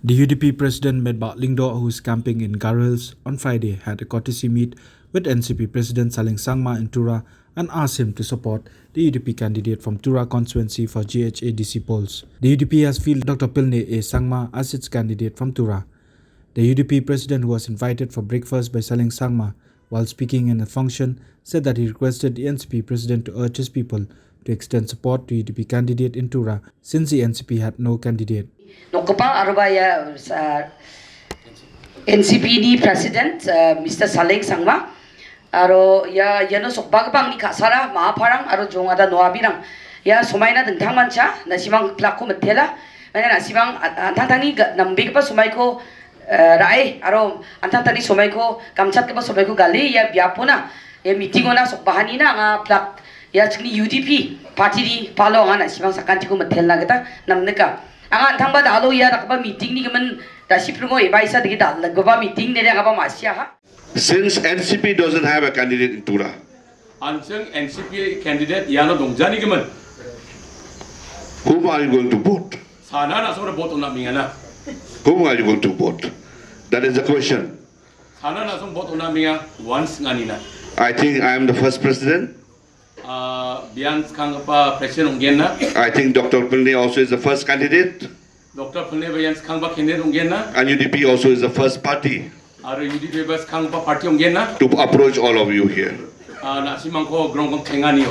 The UDP president Medbak Lyngdoh, who is camping in Garo Hills on Friday, had a courtesy meet with NCP President Saleng Sangma in Tura and asked him to support the UDP candidate from Tura constituency for GHADC polls. The UDP has fielded Dr. Pilne A. Sangma as its candidate from Tura. The UDP president, who was invited for breakfast by Saleng Sangma while speaking in a function, said that he requested the NCP president to urge his people to extend support to UDP candidate in Tura since the NCP had no candidate. Nokopang Arubaya NCP ni President Mr. Saleng Sangma aro ya yano sokbagbang ni kasara mahaparang aro jongada noabirang ya sumaina dengtang mancha nasimang plako metela mana nasimang antantani nambig pa sumai ko rai aro antantani sumai ko kamchat ke pa sumai ko gali ya biapuna ya meeting ona sokbahani na nga plak ya chini UDP party di palo nga nasimang sakanti ko metela kita namneka ang antang ba dalo ya nakaba meeting ni gaman dasiprumo ibaisa digi dal nagba meeting nere ngaba masya ha. Since NCP doesn't have a candidate in Tura, Anseng NCP candidate yana dongjani gaman. whom are you going to vote? Sana na sora vote ona mingana. Whom are you going to vote? That is the question. Sana na sora vote ona minga once nganina. I think I am the first president. Bian kangpa president ongena. I think Dr. Pilne also is the first candidate. Dr. Pilne bian kangpa candidate ongena. And UDP also is the first party Aro UDP bas kangpa party ongena. to approach all of you here Na simangko grongkong tenganiyo.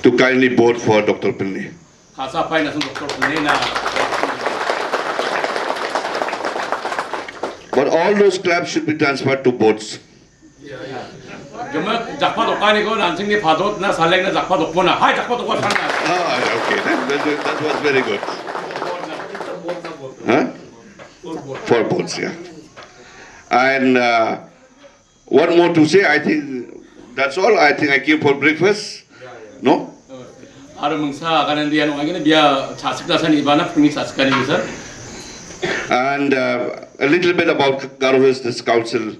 to kindly vote for Dr. Pilne. Kasa pai na sung Dr. Pilne na. But all those claps should be transferred to votes. Gama jakpa dokani ko nansing ni padot na saleng na jakpa dokpona. Hai jakpa dokwa sana. Okay, that was very good. Huh? For votes, yeah. And what more to say? I think that's all. I think I came for breakfast. No? Aro mungsa kanan dia nong agina biya chasik dasan ibana puni saskani bisa. And a little bit about Garo Hills this council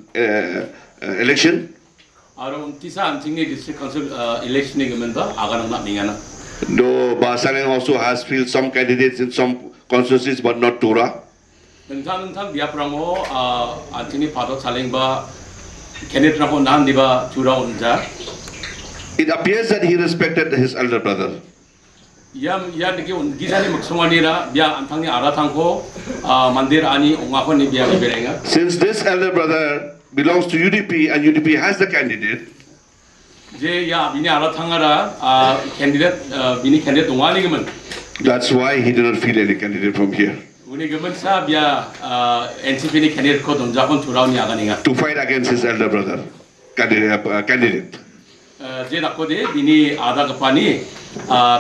election. Aro tisa ansing ni district council election ni gamenda agan na mingana. Though Basaleng also has fielded some candidates in some constituencies, but not Tura. Nentang dia prango antini padot saleng ba candidate rango nan diba chura unja. It appears that he respected his elder brother. Yam niki gizani maksumani ra biya antang ni aratang ko mandir ani ongako ni biya biberenga. Since this elder brother belongs to UDP and UDP has the candidate, Je ya bini aratangara candidate bini candidate ongani gaman. that's why he did not field any candidate from here Uni gaman sa biya NCP ni candidate ko donjakon chura ni aganinga. to fight against his elder brother candidate. Je dakode bini ada kapani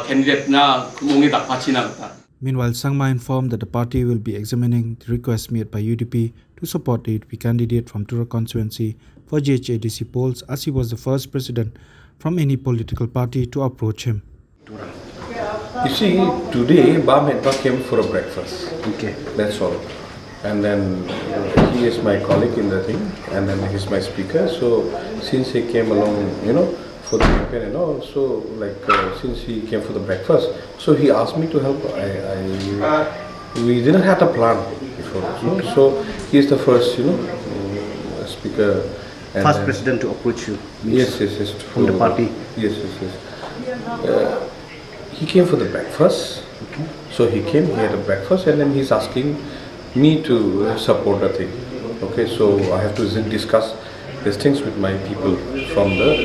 candidate na kumungi dakpachi na kata. Meanwhile, Sangma informed that the party will be examining the request made by UDP to support the UDP candidate from Tura constituency for GHADC polls, as he was the first president from any political party to approach him. You see, today Bam Medbak came for a breakfast. Okay. That's all. And then he is my colleague in the thing, and then he's my speaker. So since he came along, for the campaign and all, so since he came for the breakfast, so he asked me to help. We didn't have a plan before, so he is the first, speaker. And First president to approach you. Yes. From the party. Yes. He came for the breakfast. Okay. So he came, he had a breakfast, and then he's asking me to support the thing. Okay, so I have to discuss these things with my people from the,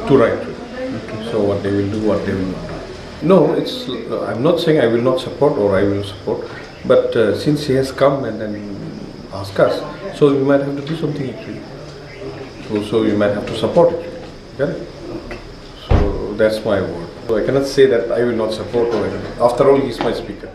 Tura. Okay. So what they will do, what they will not do. No, I'm not saying I will not support or I will support, but since he has come and then asked us, so we might have to do something actually. So you might have to support it. Okay? So that's my word. So I cannot say that I will not support or anything. After all, he is my speaker.